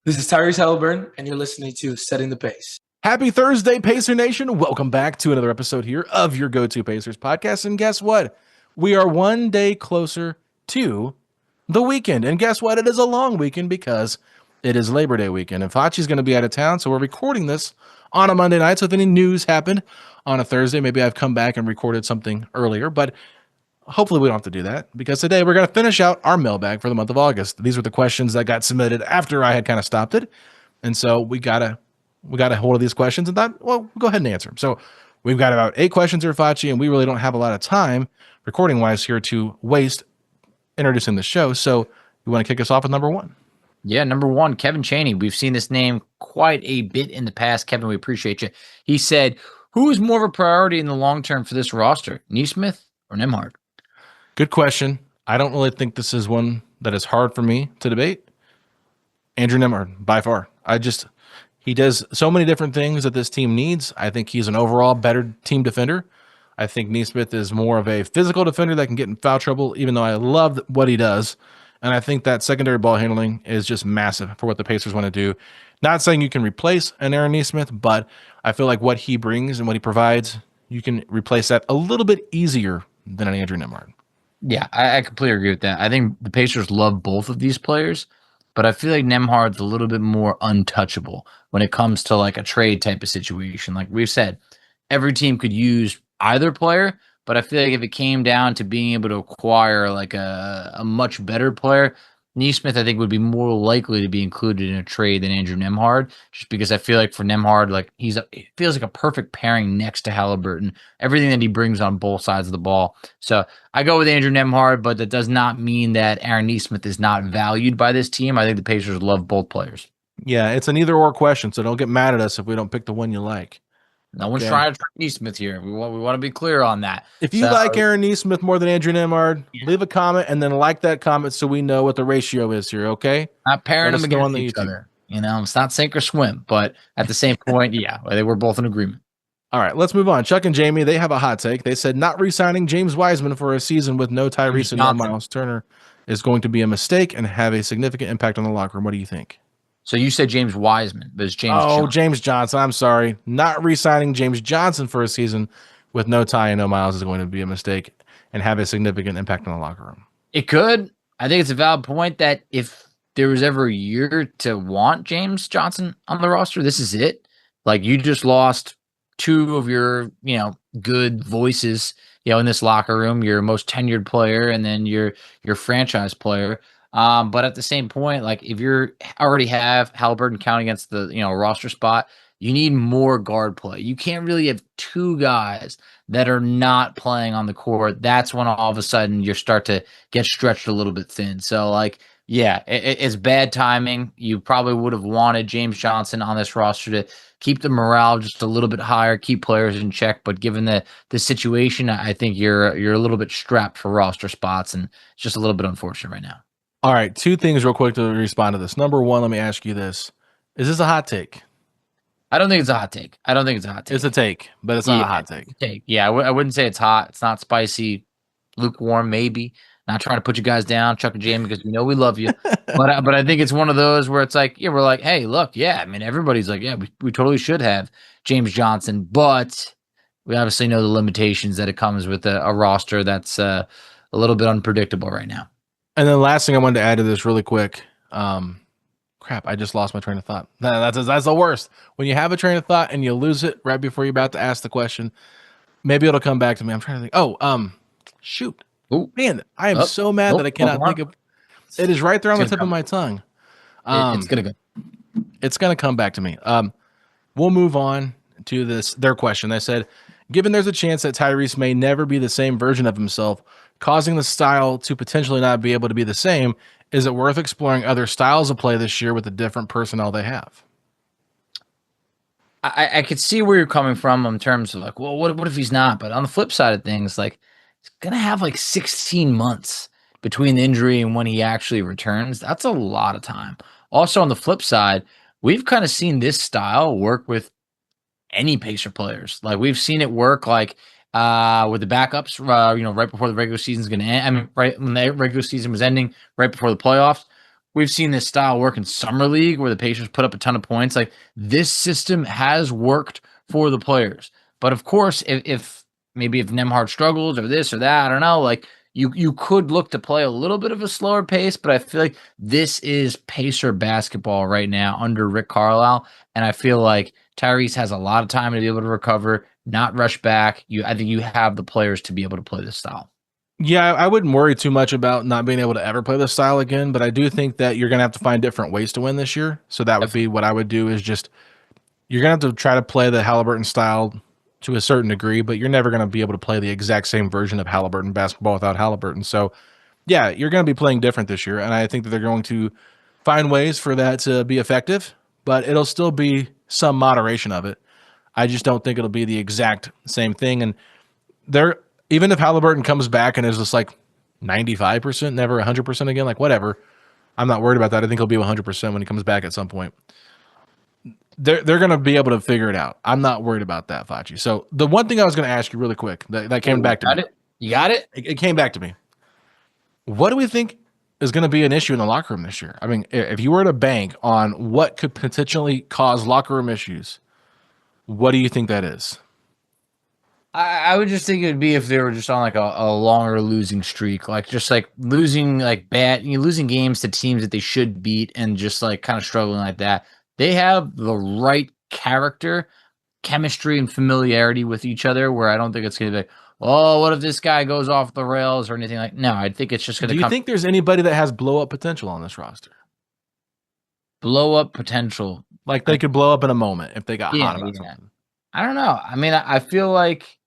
This is Tyrese, and you're listening to Setting the Pace. Happy Thursday, Pacer Nation. Welcome back to another episode here of your go-to Pacers podcast. And guess what? We are one day closer to the weekend. And guess what? It is a long weekend because it is Labor Day weekend. And Facci's going to be out of town, so we're recording this on a Monday night. So if any news happened on a Thursday, maybe I've come back and recorded something earlier. But hopefully we don't have to do that, because today we're going to finish out our mailbag for the month of August. These were the questions that got submitted after I had kind of stopped it. And so we got a hold of these questions and thought, well, we'll go ahead and answer them. So we've got about 8 questions here, Facci, and we really don't have a lot of time recording-wise here to waste introducing the show. So you want to kick us off with number 1? Yeah, number 1, Kevin Cheney. We've seen this name quite a bit in the past. Kevin, we appreciate you. He said, who is more of a priority in the long term for this roster, Nesmith or Nembhard? Good question. I don't really think this is one that is hard for me to debate. Andrew Nembhard, by far. He does so many different things that this team needs. I think he's an overall better team defender. I think Nesmith is more of a physical defender that can get in foul trouble, even though I love what he does. And I think that secondary ball handling is just massive for what the Pacers want to do. Not saying you can replace an Aaron Nesmith, but I feel like what he brings and what he provides, you can replace that a little bit easier than an Andrew Nembhard. Yeah, I completely agree with that. I think the Pacers love both of these players, but I feel like Nembhard's a little bit more untouchable when it comes to like a trade type of situation. Like we've said, every team could use either player, but I feel like if it came down to being able to acquire like a much better player, Nesmith I think would be more likely to be included in a trade than Andrew Nembhard, just because I feel like for Nembhard, like it feels like a perfect pairing next to Halliburton. Everything that he brings on both sides of the ball. So I go with Andrew Nembhard, but that does not mean that Aaron Nesmith is not valued by this team. I think the Pacers love both players. Yeah, it's an either-or question, so don't get mad at us if we don't pick the one you like. No one's trying to trade Nesmith here. We want to be clear on that. If you like Aaron Nesmith more than Andrew Nembhard, leave a comment and then like that comment so we know what the ratio is here, okay? Not pairing them against each other. You know, it's not sink or swim, but at the same point, yeah, they were both in agreement. All right, let's move on. Chuck and Jamie, they have a hot take. They said not re-signing James Wiseman for a season with no Tyrese and no Myles Turner is going to be a mistake and have a significant impact on the locker room. What do you think? So you said James Wiseman, but it's James Johnson. James Johnson. I'm sorry. Not re-signing James Johnson for a season with no Ty and no Myles is going to be a mistake and have a significant impact on the locker room. It could. I think it's a valid point that if there was ever a year to want James Johnson on the roster, this is it. Like you just lost 2 of your, good voices, in this locker room, your most tenured player and then your franchise player. But at the same point, like if you're already have Halliburton counting against the roster spot, you need more guard play. You can't really have 2 guys that are not playing on the court. That's when all of a sudden you start to get stretched a little bit thin. So like, yeah, it's bad timing. You probably would have wanted James Johnson on this roster to keep the morale just a little bit higher, keep players in check. But given the situation, I think you're a little bit strapped for roster spots, and it's just a little bit unfortunate right now. All right, 2 things real quick to respond to this. Number 1, let me ask you this. Is this a hot take? I don't think it's a hot take. It's a take, but it's not a hot take. Yeah, I wouldn't say it's hot. It's not spicy, lukewarm, maybe. Not trying to put you guys down, Chuck and Jamie, because we know we love you. but I think it's one of those where it's like, we're like, hey, look, everybody's like, we totally should have James Johnson, but we obviously know the limitations that it comes with a roster that's a little bit unpredictable right now. And then last thing I wanted to add to this really quick. Crap, I just lost my train of thought. That's the worst. When you have a train of thought and you lose it right before you're about to ask the question, maybe it'll come back to me. I'm trying to think. Shoot. Ooh. Man, I am so mad that I cannot think of it. Is right there on the tip of my tongue. It's going to go. It's going to come back to me. We'll move on to their question. They said, given there's a chance that Tyrese may never be the same version of himself, causing the style to potentially not be able to be the same, is it worth exploring other styles of play this year with the different personnel they have? I could see where you're coming from in terms of like, well, what if he's not? But on the flip side of things, like he's going to have like 16 months between the injury and when he actually returns. That's a lot of time. Also on the flip side, we've kind of seen this style work with any Pacer players. Like we've seen it work like with the backups, right before the regular season's going to end. I mean, right when the regular season was ending, right before the playoffs, we've seen this style work in summer league where the Pacers put up a ton of points. Like this system has worked for the players. But of course, if Nembhard struggles or this or that, I don't know, like you could look to play a little bit of a slower pace, but I feel like this is Pacer basketball right now under Rick Carlisle. And I feel like Tyrese has a lot of time to be able to recover, not rush back. I think you have the players to be able to play this style. Yeah, I wouldn't worry too much about not being able to ever play this style again, but I do think that you're going to have to find different ways to win this year. So that would be what I would do, is just you're going to have to try to play the Halliburton style to a certain degree, but you're never going to be able to play the exact same version of Halliburton basketball without Halliburton. So yeah, you're going to be playing different this year, and I think that they're going to find ways for that to be effective, but it'll still be some moderation of it. I just don't think it'll be the exact same thing. And even if Halliburton comes back and is just like 95%, never 100% again, like whatever, I'm not worried about that. I think he'll be 100% when he comes back at some point. They're going to be able to figure it out. I'm not worried about that, Facci. So the one thing I was going to ask you really quick, that came back to me. You got it? It came back to me. What do we think is going to be an issue in the locker room this year? I mean, if you were to bank on what could potentially cause locker room issues, what do you think that is? I would just think it would be if they were just on like a longer losing streak, like just like losing losing games to teams that they should beat and just like kind of struggling like that. They have the right character, chemistry, and familiarity with each other where I don't think it's going to be like, oh, what if this guy goes off the rails or anything like. No, I think it's just going to. Do you think there's anybody that has blow up potential on this roster? Blow up potential, like they could blow up in a moment if they got hot about something. I don't know. I mean, I feel like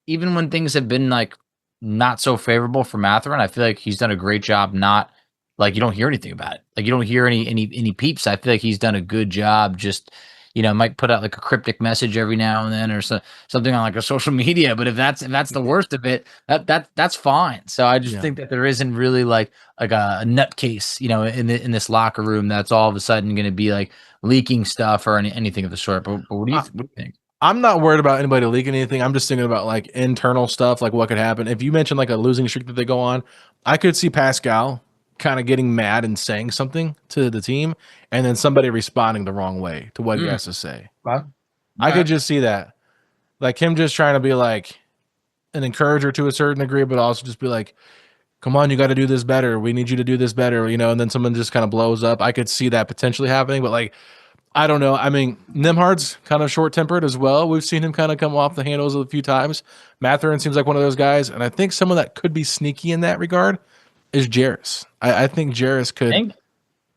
even when things have been like not so favorable for Mathurin, I feel like he's done a great job. Not like you don't hear anything about it. Like you don't hear any peeps. I feel like he's done a good job. Just might put out like a cryptic message every now and then or something on like a social media. But if that's the worst of it, that's fine. So I just think that there isn't really like a nutcase, in this locker room that's all of a sudden going to be like leaking stuff or anything of the sort. But what do you think? I'm not worried about anybody leaking anything. I'm just thinking about like internal stuff, like what could happen. If you mentioned like a losing streak that they go on, I could see Pascal kind of getting mad and saying something to the team and then somebody responding the wrong way to what he has to say. I could just see that. Like him just trying to be like an encourager to a certain degree, but also just be like, come on, you got to do this better. We need you to do this better, and then someone just kind of blows up. I could see that potentially happening, but like, I don't know. I mean, Nembhard's kind of short-tempered as well. We've seen him kind of come off the handles a few times. Mathurin seems like one of those guys, and I think someone that could be sneaky in that regard is Jarace. I think Jarace could.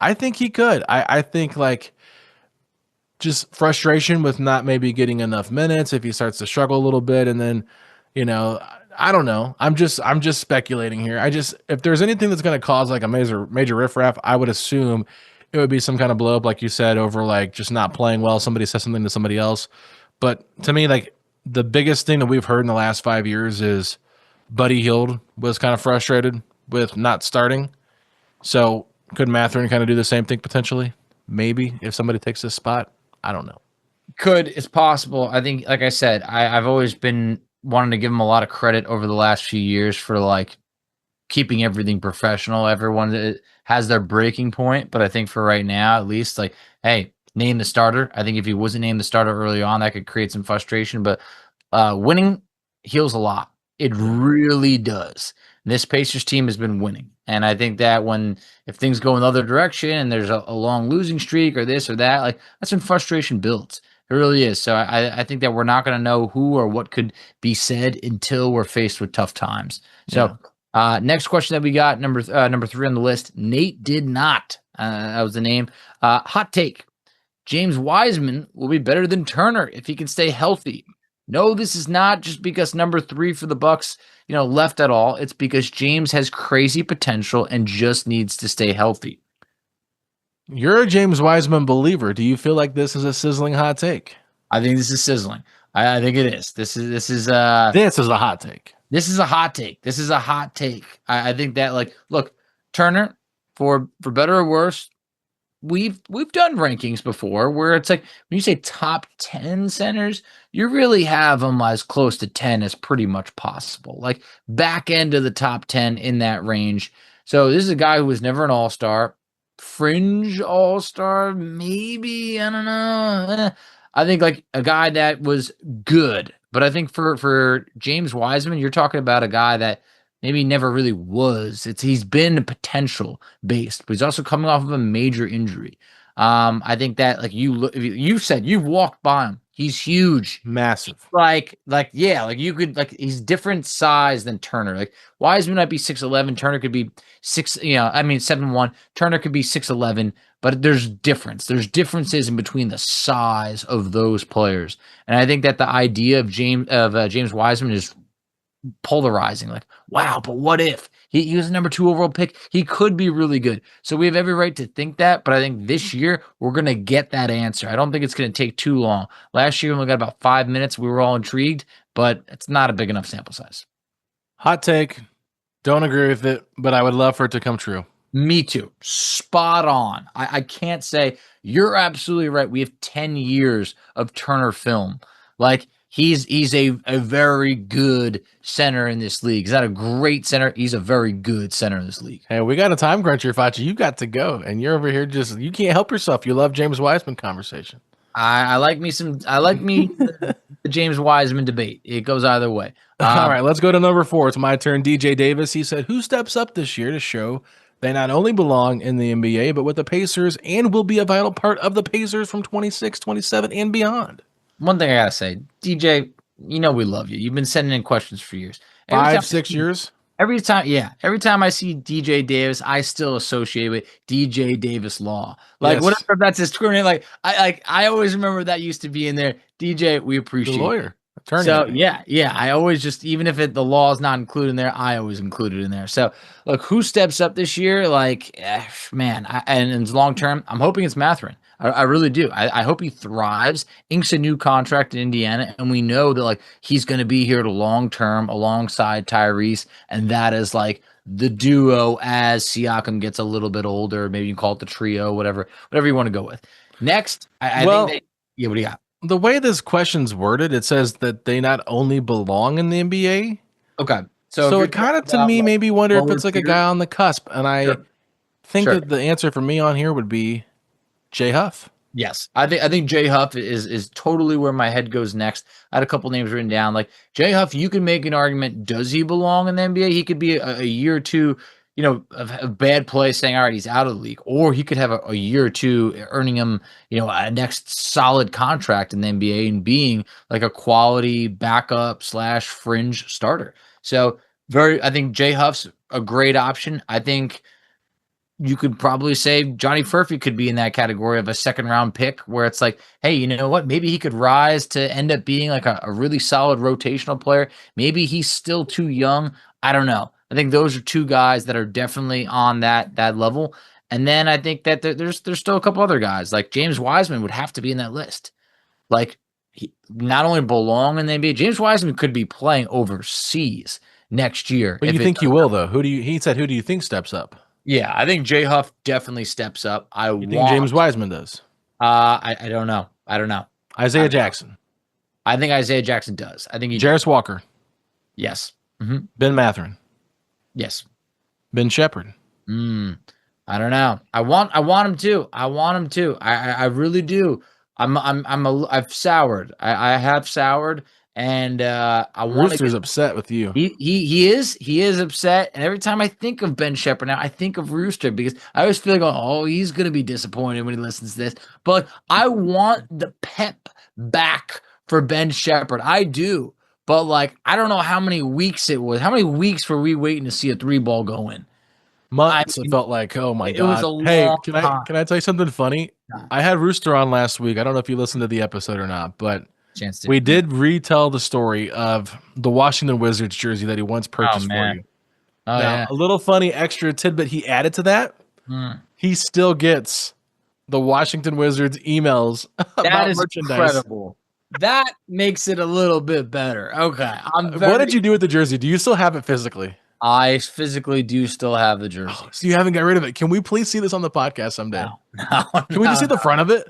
I think he could. I think like just frustration with not maybe getting enough minutes if he starts to struggle a little bit, and then I don't know. I'm just speculating here. If there's anything that's going to cause like a major riffraff, I would assume it would be some kind of blow up, like you said, over like just not playing well. Somebody says something to somebody else. But to me, like the biggest thing that we've heard in the last 5 years is Buddy Hield was kind of frustrated with not starting. So could Mathurin kind of do the same thing potentially? Maybe if somebody takes this spot. I don't know. It's possible. I think, like I said, I've always been wanting to give him a lot of credit over the last few years for like keeping everything professional. Everyone has their breaking point, but I think for right now, at least, like, hey, name the starter. I think if he wasn't named the starter early on, that could create some frustration. But winning heals a lot. It really does. This Pacers team has been winning, and I think that if things go in the other direction and there's a long losing streak or this or that, like that's when frustration builds. It really is. So I think that we're not going to know who or what could be said until we're faced with tough times. So. Next question that we got, number 3 on the list. Nate did not. That was the name. Hot take. James Wiseman will be better than Turner if he can stay healthy. No, this is not just because number 3 for the Bucks, left at all. It's because James has crazy potential and just needs to stay healthy. You're a James Wiseman believer. Do you feel like this is a sizzling hot take? I think this is sizzling. I think it is. This is a hot take. This is a hot take. This is a hot take. I think that, like, look, Turner, for better or worse, we've done rankings before where it's like when you say top 10 centers, you really have them as close to 10 as pretty much possible. Like back end of the top 10 in that range. So this is a guy who was never an all-star. fringe all-star, maybe. I don't know. I think like a guy that was good, but I think for James Wiseman, you're talking about a guy that maybe never really was. He's been potential based, but he's also coming off of a major injury. I think that like you said you've walked by him. He's huge, massive. Yeah, like you could he's different size than Turner. Like Wiseman might be 6'11", Turner could be 7'1". Turner could be 6'11", but there's difference. There's differences in between the size of those players, and I think that the idea of James Wiseman is polarizing. Like, wow, but what if he was a number 2 overall pick? He could be really good. So we have every right to think that, but I think this year we're going to get that answer. I don't think it's going to take too long. Last year we only got about 5 minutes. We were all intrigued, but it's not a big enough sample size. Hot take. Don't agree with it, but I would love for it to come true. Me too. Spot on. I can't say you're absolutely right. We have 10 years of Turner film. Like, He's a very good center in this league. He's not a great center. He's a very good center in this league. Hey, we got a time crunch here, Facci. You got to go, and you're over here you can't help yourself. You love James Wiseman conversation. I like the James Wiseman debate. It goes either way. All right, let's go to number 4. It's my turn. DJ Davis. He said, who steps up this year to show they not only belong in the NBA, but with the Pacers and will be a vital part of the Pacers from 26, 27, and beyond? One thing I gotta say, DJ, we love you. You've been sending in questions for years. 5-6 years? Every time I see DJ Davis, I still associate with DJ Davis Law. Like, yes. Whatever that's his Twitter name. I always remember that used to be in there. DJ, we appreciate the lawyer. Attorney. So yeah. I always just, even if the law is not included in there, I always include it in there. So look, who steps up this year? Like, man, and in long term, I'm hoping it's Mathurin. I really do. I hope he thrives, inks a new contract in Indiana, and we know that like he's going to be here to long term alongside Tyrese, and that is like the duo as Siakam gets a little bit older. Maybe you can call it the trio, whatever you want to go with. Next, I think what do you got? The way this question's worded, it says that they not only belong in the NBA. Okay, so it kind of to me made me wonder if it's like a guy on the cusp, and I think that the answer for me on here would be Jay Huff. Yes, I think Jay Huff is totally where my head goes next. I had a couple names written down. Like Jay Huff, you can make an argument. Does he belong in the NBA? He could be a year or two, of bad play, saying, all right, he's out of the league. Or he could have a year or two earning him, a next solid contract in the NBA and being like a quality backup / fringe starter. So I think Jay Huff's a great option. I think you could probably say Johnny Furphy could be in that category of a second-round pick where it's like, hey, you know what? Maybe he could rise to end up being like a really solid rotational player. Maybe he's still too young. I don't know. I think those are two guys that are definitely on that level. And then I think that there's still a couple other guys. Like James Wiseman would have to be in that list. Like, he not only belong in the NBA, James Wiseman could be playing overseas next year. But you think he will, though? He said, who do you think steps up? Yeah, I think Jay Huff definitely steps up. Think James Wiseman does? I don't know. Isaiah Jackson. I think Isaiah Jackson does. I think Jarace Walker. Yes. Mm-hmm. Ben Mathurin. Yes. Ben Shepherd. I don't know. I want him to. I really do. I've soured. I have soured. And Rooster's upset with you. He is upset. And every time I think of Ben Shepherd now, I think of Rooster because I always feel like, he's gonna be disappointed when he listens to this. But I want the pep back for Ben Shepherd. I do. But like, I don't know how many weeks it was. How many weeks were we waiting to see a 3-ball go in? Months. It felt like, oh my God. It was a long time. Can I tell you something funny? I had Rooster on last week. I don't know if you listened to the episode or not, but we did retell the story of the Washington Wizards jersey that he once purchased for you. A little funny extra tidbit he added to that. He still gets the Washington Wizards emails about merchandise. Incredible. That makes it a little bit better. Okay. What did you do with the jersey? Do you still have it physically? I physically do still have the jersey. So you haven't got rid of it. Can we please see this on the podcast someday? No. Can we just see the front of it?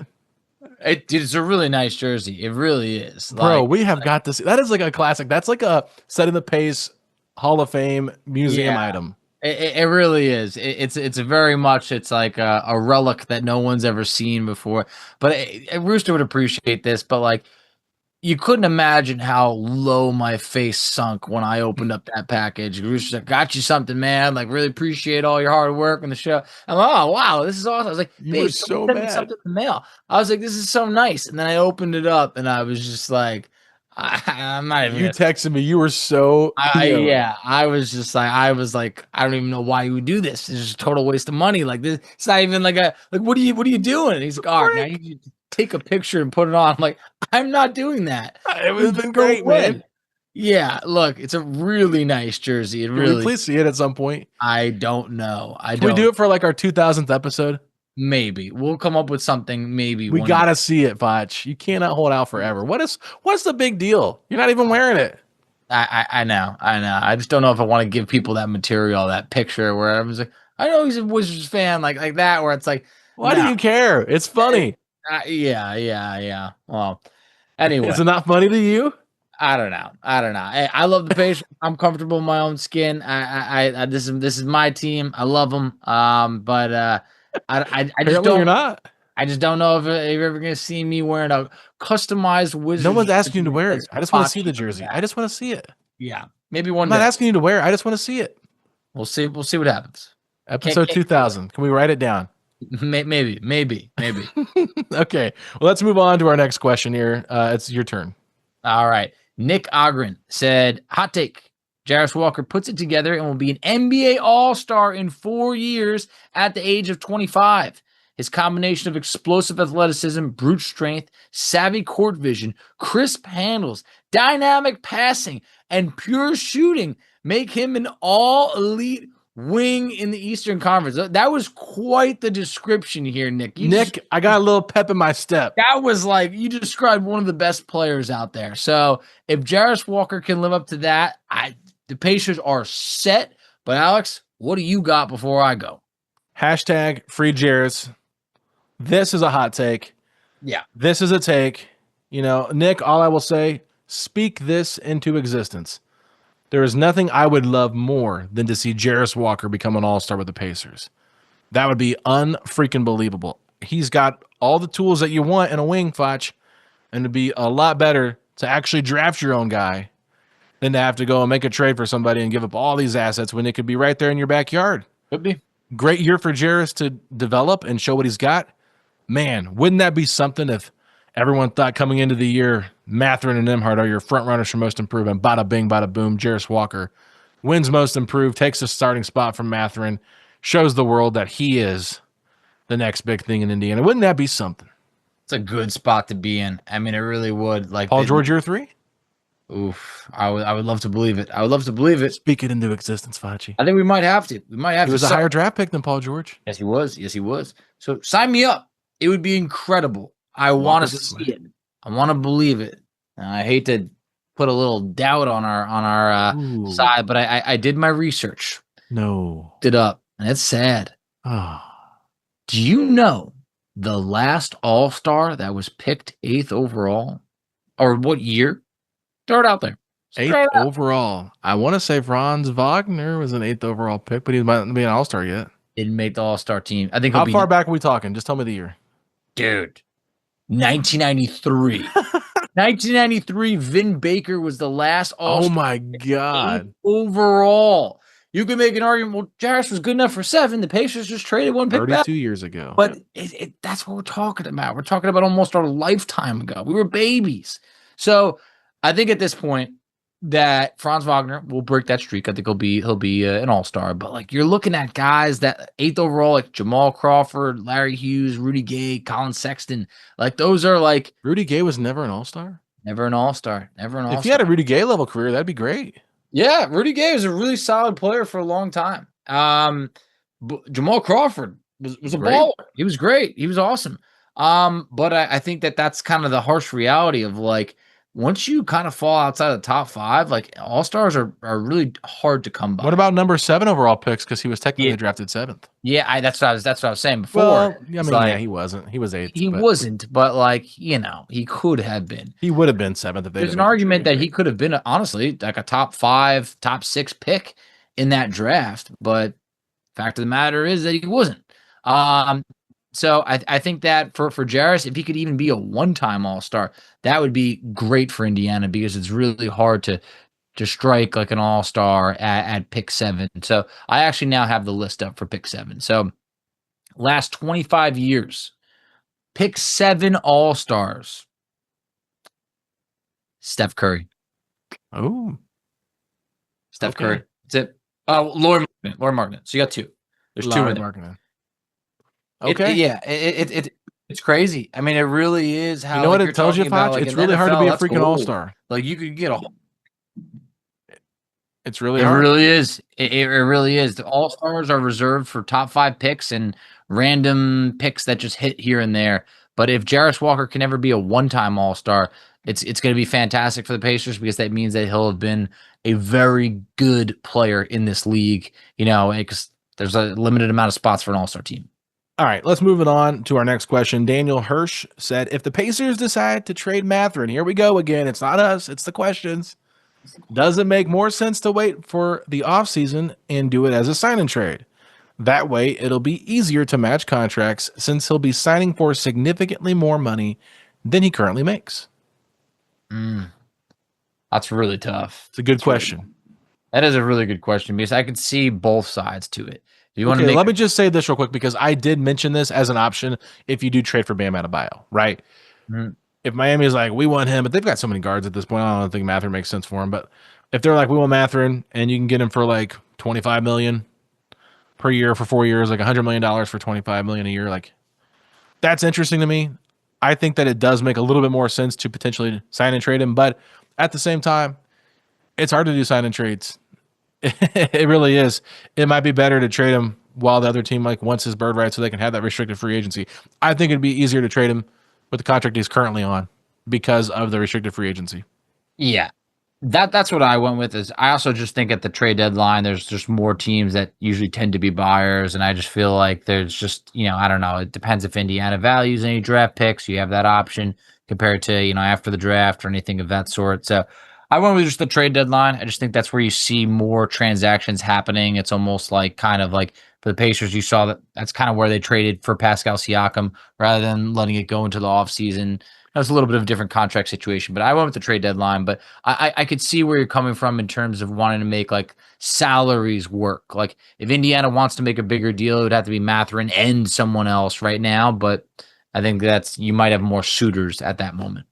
It's a really nice jersey. It really is. Bro, we have got this. That is like a classic. That's like a Setting the Pace Hall of Fame museum item. It really is. It's a very much. It's like a relic that no one's ever seen before. But Rooster would appreciate this. But like, you couldn't imagine how low my face sunk when I opened up that package. Rooster's like, "Got you something, man. Like, really appreciate all your hard work on the show." I'm like, "Oh wow, this is awesome." I was like, You "Babe, were so send me mad. something in the mail." I was like, "This is so nice." And then I opened it up, and I was just like, "I'm not even." You texted me. You were so Yeah, I was just like, I don't even know why you would do this. It's just a total waste of money. Like this, it's not even like what are you doing? And he's like, all right, now you take a picture and put it on. I'm like, I'm not doing that. It would have been great, man. Yeah, look, it's a really nice jersey. Can we please see it at some point? I don't know. Can we do it for like our 2000th episode? Maybe we'll come up with something. Maybe we gotta see it, Foch. You cannot hold out forever. What's the big deal? You're not even wearing it. I know. I just don't know if I want to give people that material, that picture where I was like, I know he's a Wizards fan, like that, where it's like, why do you care? It's funny. Yeah. Well, anyway, is it not funny to you? I don't know. I love the Pacers. I'm comfortable in my own skin. This is my team. I love them. But I just don't. You're not. I just don't know if you're ever going to see me wearing a customized Wizards. No one's asking you to wear it. I just want to see the jersey. I just want to see it. Yeah, maybe one. I'm not asking you to wear it. I just want to see it. We'll see what happens. Episode 2000. Can we write it down? Maybe. Okay. Well, let's move on to our next question here. It's your turn. All right. Nick Ogren said, hot take. Jarace Walker puts it together and will be an NBA All-Star in 4 years at the age of 25. His combination of explosive athleticism, brute strength, savvy court vision, crisp handles, dynamic passing, and pure shooting make him an all-elite wing in the Eastern Conference. That was quite the description here, Nick. I got a little pep in my step. That was like, you described one of the best players out there. So if Jarace Walker can live up to that, the Pacers are set. But Alex, what do you got before I go? Hashtag free Jarace. This is a hot take. Yeah. This is a take. Nick, all I will say, speak this into existence. There is nothing I would love more than to see Jarace Walker become an all-star with the Pacers. That would be unfreaking believable. He's got all the tools that you want in a wing, Foch, and it'd be a lot better to actually draft your own guy than to have to go and make a trade for somebody and give up all these assets when it could be right there in your backyard. Could be. Great year for Jarace to develop and show what he's got. Man, wouldn't that be something if everyone thought coming into the year Mathurin and Nembhard are your front runners for most improved, and bada bing, bada boom, Jarace Walker wins most improved, takes a starting spot from Mathurin, shows the world that he is the next big thing in Indiana. Wouldn't that be something? It's a good spot to be in. I mean, it really would. Like Paul George year 3? Oof. I would love to believe it. I would love to believe it. Speak it into existence, Facci. I think we might have to. He was a higher draft pick than Paul George. Yes, he was. So sign me up. It would be incredible. I want to see it. I want to believe it. I hate to put a little doubt on our side, but I did my research. No. Did up, and it's sad. Oh. Do you know the last All-Star that was picked 8th overall? Or what year? Throw it out there. 8th overall. I want to say Franz Wagner was an 8th overall pick, but he might not be an All-Star yet. Didn't make the All-Star team. I think. How far back are we talking? Just tell me the year. Dude, 1993. 1993, Vin Baker was the last All-Star. Oh, my God. Overall. You could make an argument, well, Jarace was good enough for 7. The Pacers just traded one pick 32 years ago. But that's what we're talking about. We're talking about almost our lifetime ago. We were babies. So I think at this point that Franz Wagner will break that streak. I think he'll be an all-star. But like you're looking at guys that 8th overall, like Jamal Crawford, Larry Hughes, Rudy Gay, Colin Sexton. Like those are like Rudy Gay was never an all-star. Never an all-star. If he had a Rudy Gay level career, that'd be great. Yeah, Rudy Gay was a really solid player for a long time. Jamal Crawford was a baller. He was great. He was awesome. But I think that's kind of the harsh reality of like once you kind of fall outside of the top 5, like all-stars are really hard to come by. What about number 7 overall picks? Because he was technically drafted 7th. Yeah, that's what I was saying before. Well, I mean, he wasn't. He was 8th. He wasn't, but like, he could have been. He would have been 7th if they. There's an argument that he could have been honestly like a top 5, top 6 pick in that draft, but Fact of the matter is that he wasn't. So I think that for Jarace, if he could even be a one-time All-Star, that would be great for Indiana because it's really hard to strike like an All-Star at pick 7. So I actually now have the list up for pick 7. So last 25 years, pick 7 All-Stars. Steph Curry. Oh. Steph Curry. That's it. Oh, Laurie Markkinen. So you got 2. There's 2 in there. Okay. It's crazy. I mean, it really is how. You know what it tells you, Foch? It's really hard to be a freaking All-Star. Like you could get a. It's really hard. It really is. It really is. The All-Stars are reserved for top 5 picks and random picks that just hit here and there. But if Jarace Walker can ever be a one-time All-Star, it's going to be fantastic for the Pacers because that means that he'll have been a very good player in this league. You know, because there's a limited amount of spots for an All-Star team. All right, let's move it on to our next question. Daniel Hirsch said, if the Pacers decide to trade Mathurin, here we go again. It's not us, it's the questions. Does it make more sense to wait for the offseason and do it as a sign and trade? That way, it'll be easier to match contracts since he'll be signing for significantly more money than he currently makes. That's really tough. It's a good question. That is a really good question because I could see both sides to it. You want to let me just say this real quick because I did mention this as an option if you do trade for Bam Adebayo, right? Mm-hmm. If Miami is like, we want him, but they've got so many guards at this point, I don't think Mathurin makes sense for him. But if they're like, we want Mathurin and you can get him for like $25 million per year for 4 years, like $100 million for $25 million a year, like that's interesting to me. I think that it does make a little bit more sense to potentially sign and trade him, but at the same time, it's hard to do sign and trades. It really is. It might be better to trade him while the other team like wants his bird right so they can have that restricted free agency. I think it'd be easier to trade him with the contract he's currently on because of the restricted free agency. Yeah. That's what I went with. Is I also just think at the trade deadline there's just more teams that usually tend to be buyers, and I just feel like there's just, I don't know, it depends if Indiana values any draft picks. You have that option compared to, after the draft or anything of that sort. So I went with just the trade deadline. I just think that's where you see more transactions happening. It's almost like kind of like for the Pacers, you saw that's kind of where they traded for Pascal Siakam rather than letting it go into the offseason. That was a little bit of a different contract situation, but I went with the trade deadline. But I could see where you're coming from in terms of wanting to make like salaries work. Like if Indiana wants to make a bigger deal, it would have to be Mathurin and someone else right now. But I think you might have more suitors at that moment.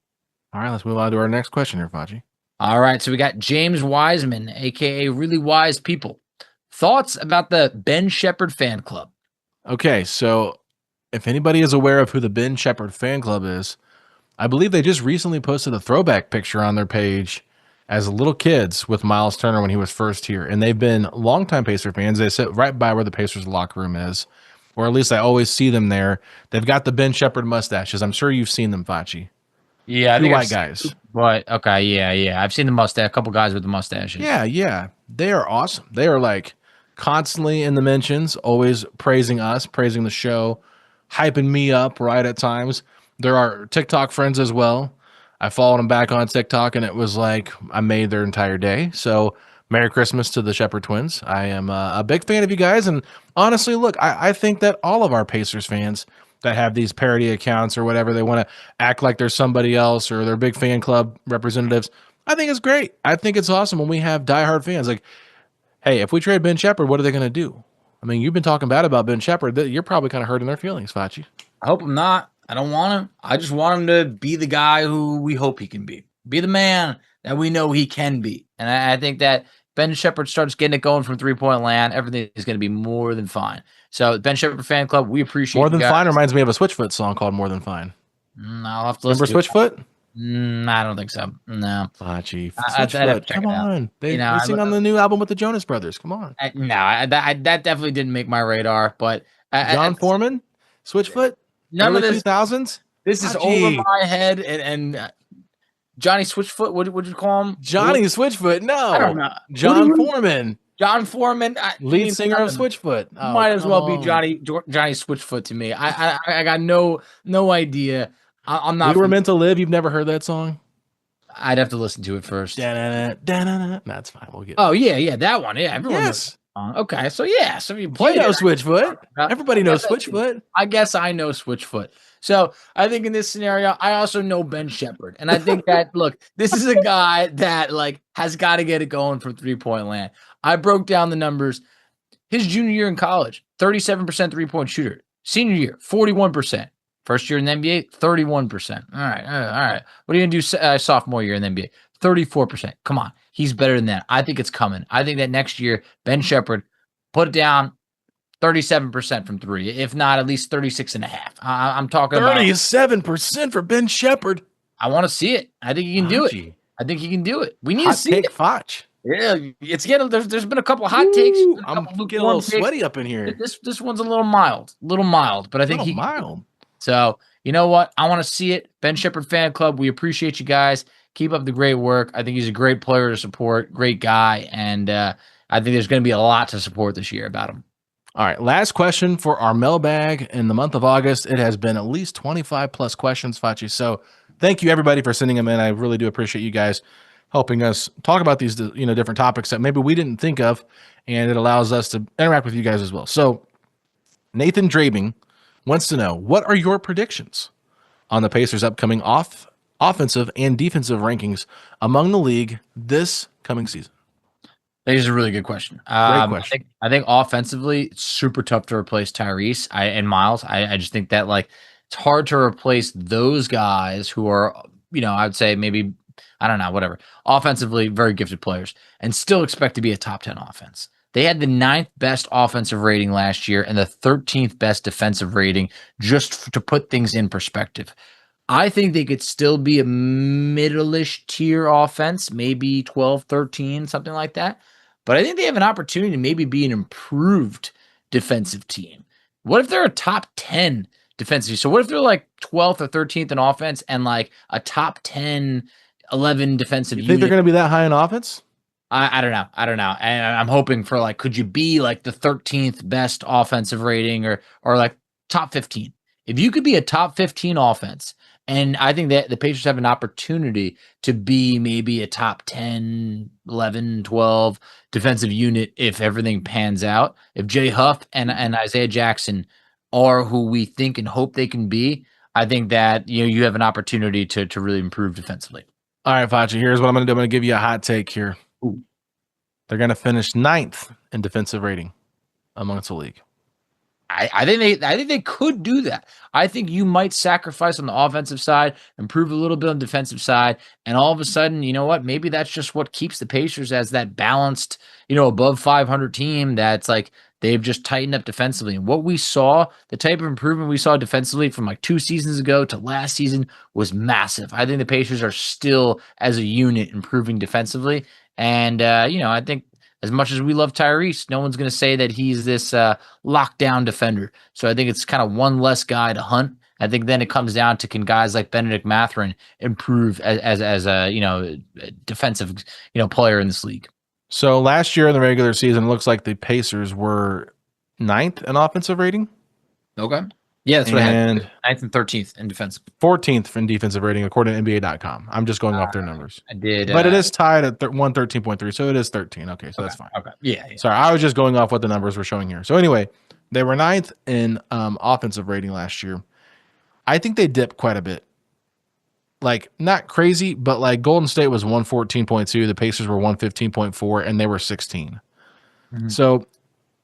All right, let's move on to our next question here, Facci. All right, so we got James Wiseman, a.k.a. Really Wise People. Thoughts about the Ben Shepherd fan club? Okay, so if anybody is aware of who the Ben Shepherd fan club is, I believe they just recently posted a throwback picture on their page as little kids with Myles Turner when he was first here. And they've been longtime Pacer fans. They sit right by where the Pacers locker room is, or at least I always see them there. They've got the Ben Shepherd mustaches. I'm sure you've seen them, Facci. Yeah, I Two think white guys. But okay, yeah. I've seen the mustache, a couple guys with the mustaches. Yeah. They are awesome. They are like constantly in the mentions, always praising us, praising the show, hyping me up right at times. There are TikTok friends as well. I followed them back on TikTok, and it was like I made their entire day. So Merry Christmas to the Shepherd twins. I am a big fan of you guys. And honestly, look, I think that all of our Pacers fans that have these parody accounts or whatever, they want to act like they're somebody else or they're big fan club representatives. I think it's great. I think it's awesome when we have diehard fans. Like, hey, if we trade Ben Shepherd, what are they going to do? I mean, you've been talking bad about Ben Shepherd. You're probably kind of hurting their feelings, Facci. I hope I'm not. I don't want him. I just want him to be the guy who we hope he can be. Be the man that we know he can be. And I think that Ben Shepherd starts getting it going from three-point land, everything is going to be more than fine. So Ben Shepherd fan club, we appreciate More Than Fine reminds me of a Switchfoot song called More Than Fine. I'll have to listen. Remember Switchfoot? I don't think so. No. Facci. Switchfoot. Come on. They sing on the new album with the Jonas Brothers. Come on. That definitely didn't make my radar. But John Foreman? Switchfoot? None of this. this. 2000s? This is over my head. And Johnny Switchfoot, what would you call him? Johnny Switchfoot? No. I don't know. John Foreman. John Foreman, lead singer of Switchfoot. Might as well be Johnny Switchfoot to me. I got no idea. I'm not. We Were Meant to Live. You've never heard that song? I'd have to listen to it first. That's fine. We'll get. Oh yeah, that one. Yeah, everyone. Yes. Okay, so yeah, so you play Switchfoot. Everybody knows Switchfoot. I guess I know Switchfoot. So I think in this scenario, I also know Ben Shepherd, and I think that look, this is a guy that like has got to get it going from 3-point land. I broke down the numbers. His junior year in college, 37% 3-point shooter. Senior year, 41%. First year in the NBA, 31%. All right. What are you gonna do sophomore year in the NBA? 34%. Come on, he's better than that. I think it's coming. I think that next year, Ben Shepherd, put it down 37% from three, if not at least 36.5. I'm talking 37% for Ben Shepherd. I want to see it. I think he can do it. I think he can do it. We need to see it. Foch. Yeah, it's getting. There's been a couple of hot takes. I'm getting a little sweaty up in here. This one's a little mild, but I think he mild. So you know what? I want to see it. Ben Shepherd Fan Club. We appreciate you guys. Keep up the great work. I think he's a great player to support, great guy, and I think there's going to be a lot to support this year about him. All right, last question for our mailbag in the month of August. It has been at least 25 plus questions, Facci. So thank you everybody for sending them in. I really do appreciate you guys helping us talk about these different topics that maybe we didn't think of, and it allows us to interact with you guys as well. So Nathan Drabing wants to know, what are your predictions on the Pacers' upcoming offensive and defensive rankings among the league this coming season? That is a really good question. Great question. I think offensively, it's super tough to replace Tyrese and Myles. I just think that like it's hard to replace those guys who are, I would say maybe, I don't know, whatever. Offensively, very gifted players and still expect to be a top 10 offense. They had the 9th best offensive rating last year and the 13th best defensive rating, just to put things in perspective. I think they could still be a middle-ish tier offense, maybe 12, 13, something like that. But I think they have an opportunity to maybe be an improved defensive team. What if they're a top 10 defensive? So what if they're like 12th or 13th in offense and like a top 10, 11 defensive unit? You think they're going to be that high in offense? I don't know. And I'm hoping for like, could you be like the 13th best offensive rating or like top 15? If you could be a top 15 offense, and I think that the Pacers have an opportunity to be maybe a top 10, 11, 12 defensive unit if everything pans out. If Jay Huff and Isaiah Jackson are who we think and hope they can be, I think that you have an opportunity to really improve defensively. All right, Facci, here's what I'm going to do. I'm going to give you a hot take here. Ooh. They're going to finish 9th in defensive rating amongst the league. I think they could do that. I think you might sacrifice on the offensive side, improve a little bit on the defensive side, and all of a sudden, you know what? Maybe that's just what keeps the Pacers as that balanced, above 500 team that's like they've just tightened up defensively. And what we saw, the type of improvement we saw defensively from like 2 seasons ago to last season was massive. I think the Pacers are still, as a unit, improving defensively. And, I think as much as we love Tyrese, no one's going to say that he's this lockdown defender. So I think it's kind of one less guy to hunt. I think then it comes down to, can guys like Benedict Mathurin improve as a defensive player in this league. So last year in the regular season, it looks like the Pacers were 9th in offensive rating. Okay. Yeah, that's what I had. 9th and 13th in defensive. 14th in defensive rating, according to NBA.com. I'm just going off their numbers. I did. But it is tied at 113.3, so it is 13. Okay, so that's fine. Okay. Yeah. Sorry, I was just going off what the numbers were showing here. So anyway, they were 9th in offensive rating last year. I think they dipped quite a bit. Like, not crazy, but like Golden State was 114.2, the Pacers were 115.4, and they were 16. Mm-hmm. So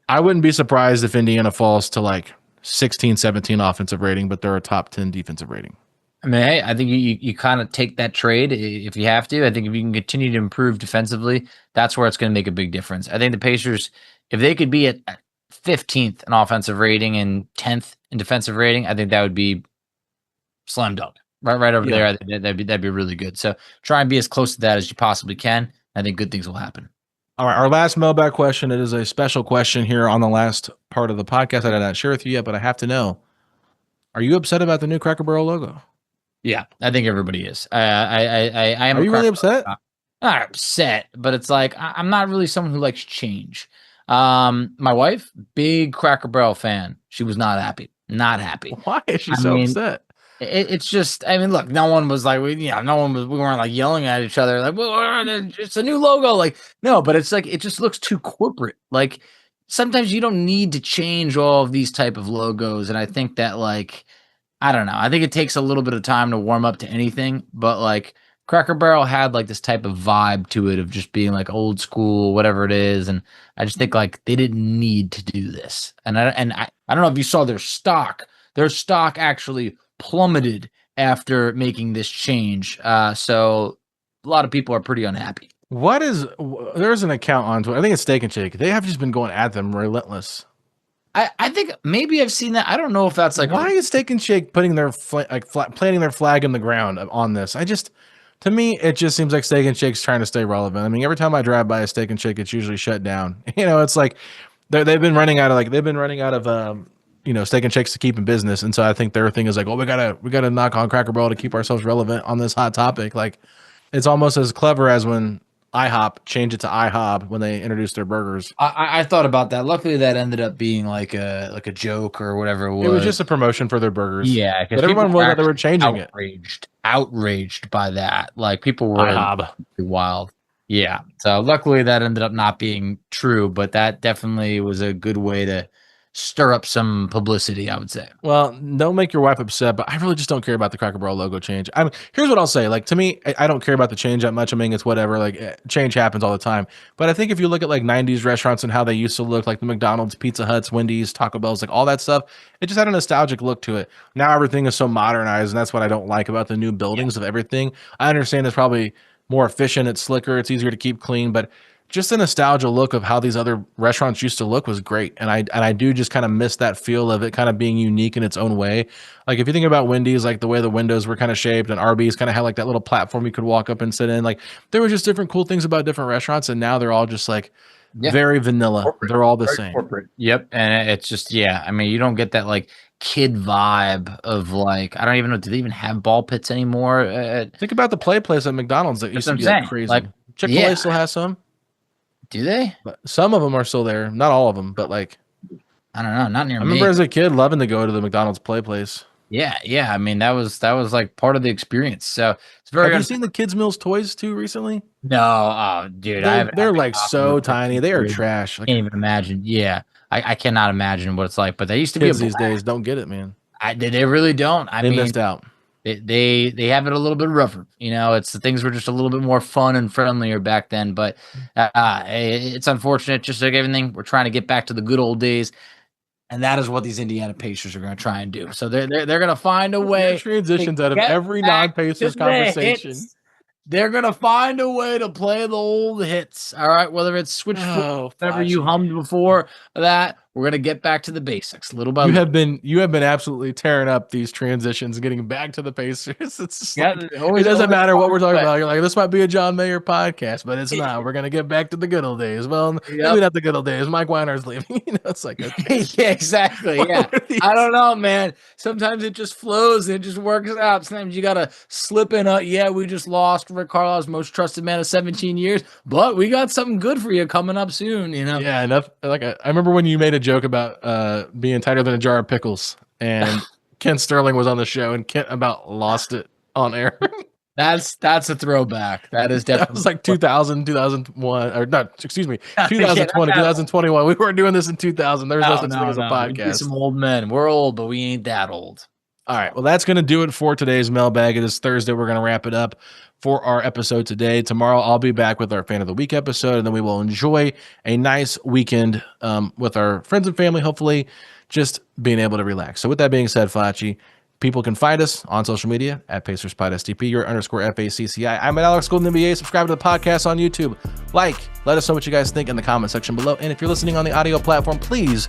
I wouldn't be surprised if Indiana falls to like 16, 17 offensive rating, but they're a top 10 defensive rating. I mean, hey, I think you kind of take that trade if you have to. I think if you can continue to improve defensively, that's where it's going to make a big difference. I think the Pacers, if they could be at 15th in offensive rating and 10th in defensive rating, I think that would be slam dunk. Right over there, that'd be really good. So try and be as close to that as you possibly can. I think good things will happen. All right, our last mailbag question. It is a special question here on the last part of the podcast I did not share with you yet, but I have to know: are you upset about the new Cracker Barrel logo? Yeah, I think everybody is. I am. Are you really upset? Not upset, but it's like I'm not really someone who likes change. My wife, big Cracker Barrel fan. She was not happy. Not happy. Why is she so upset? It's just, I mean, look, no one was like, we weren't like yelling at each other like, well, it's a new logo. Like, no, but it's like, it just looks too corporate. Like, sometimes you don't need to change all of these type of logos. And I think that, like, I don't know. I think it takes a little bit of time to warm up to anything, but like Cracker Barrel had like this type of vibe to it of just being like old school, whatever it is. And I just think like they didn't need to do this. And I don't know if you saw their stock. Their stock actually plummeted after making this change. So a lot of people are pretty unhappy. There's an account on Twitter. I think it's Steak and Shake. They have just been going at them relentless. I think maybe I've seen that. I don't know if that's like, why is Steak and Shake putting their planting their flag in the ground on this? To me, it just seems like Steak and Shake's trying to stay relevant. I mean, every time I drive by a Steak and Shake, it's usually shut down. It's like they've been running out of Steak and Shakes to keep in business, and so I think their thing is like, well, we gotta knock on Cracker Barrel to keep ourselves relevant on this hot topic. Like, it's almost as clever as when IHOP changed it to IHOB when they introduced their burgers. I thought about that. Luckily, that ended up being like a joke or whatever it was. It was just a promotion for their burgers. Yeah, but everyone was that they were changing outraged by that. Like, people were IHOB. Wild. Yeah. So luckily, that ended up not being true, but that definitely was a good way to stir up some publicity, I would say. Well, don't make your wife upset, but I really just don't care about the Cracker Barrel logo change. Here's what I'll say. Like, to me, I don't care about the change that much. I mean, it's whatever. Like, change happens all the time. But I think if you look at like 90s restaurants and how they used to look, like the McDonald's, Pizza Huts, Wendy's, Taco Bell's, like all that stuff, it just had a nostalgic look to it. Now everything is so modernized, and that's what I don't like about the new buildings of everything. I understand it's probably more efficient, it's slicker, it's easier to keep clean, but just the nostalgia look of how these other restaurants used to look was great. And I do just kind of miss that feel of it kind of being unique in its own way. Like, if you think about Wendy's, like the way the windows were kind of shaped, and Arby's kind of had like that little platform you could walk up and sit in. Like, there were just different cool things about different restaurants. And now they're all just like very vanilla. Corporate. They're all the same. Corporate. Yep. And it's just, I mean, you don't get that like kid vibe of like, I don't even know, do they even have ball pits anymore? Think about the play place at McDonald's that used to be like crazy. Like, Chick-fil-A still has some. Do they? But some of them are still there. Not all of them, but like, I don't know. Not near me. I remember as a kid loving to go to the McDonald's play place. Yeah. I mean, that was like part of the experience. So it's very. Have you seen the Kids Meals toys too recently? No, dude. They're like so tiny. They are trash. I can't even imagine. Yeah, I cannot imagine what it's like. But they used to kids be these days don't get it, man. They really don't. They missed out. They have it a little bit rougher, it's the things were just a little bit more fun and friendlier back then, but it's unfortunate, just like everything. We're trying to get back to the good old days, and that is what these Indiana Pacers are going to try and do. So they're going to find a way. Transitions out of every non-Pacers conversation. They're going to find a way to play the old hits. All right. Whether it's switch, whatever you hummed before that, we're going to get back to the basics little by little. You have been absolutely tearing up these transitions and getting back to the Pacers. It's just it doesn't matter what we're talking about. You're like, this might be a John Mayer podcast, but it's not. We're going to get back to the good old days. Well, maybe not the good old days. Mike Weiner's leaving. It's like, okay. Yeah, exactly. Yeah. I don't know, man. Sometimes it just flows and it just works out. Sometimes you got to slip in we just lost Rick Carlisle's most trusted man of 17 years, but we got something good for you coming up soon, Yeah, enough. Like, I remember when you made a joke about being tighter than a jar of pickles, and Kent Sterling was on the show, and Kent about lost it on air. That's a throwback. That is definitely. That was like 2000, 2001, or not, excuse me, 2020, 2021. We weren't doing this in 2000. There's no such thing as a podcast. We're some old men. We're old, but we ain't that old. All right. Well, that's going to do it for today's mailbag. It is Thursday. We're going to wrap it up for our episode today. Tomorrow, I'll be back with our Fan of the Week episode, and then we will enjoy a nice weekend with our friends and family, hopefully just being able to relax. So with that being said, Facci, people can find us on social media at PacersPodSTP, your _FACCI. I'm at Alex Golden NBA. Subscribe to the podcast on YouTube. Let us know what you guys think in the comment section below. And if you're listening on the audio platform, please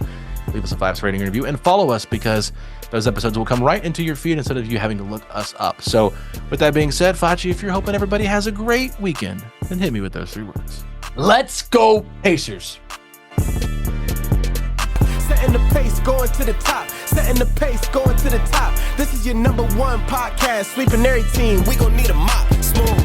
leave us a 5-star rating review and follow us, because those episodes will come right into your feed instead of you having to look us up. So with that being said, Facci, if you're hoping everybody has a great weekend, then hit me with those 3 words. Let's go Pacers. Setting the pace, going to the top. Setting the pace, going to the top. This is your #1 podcast. Sweeping every team. We gon' need a mop. Smooth.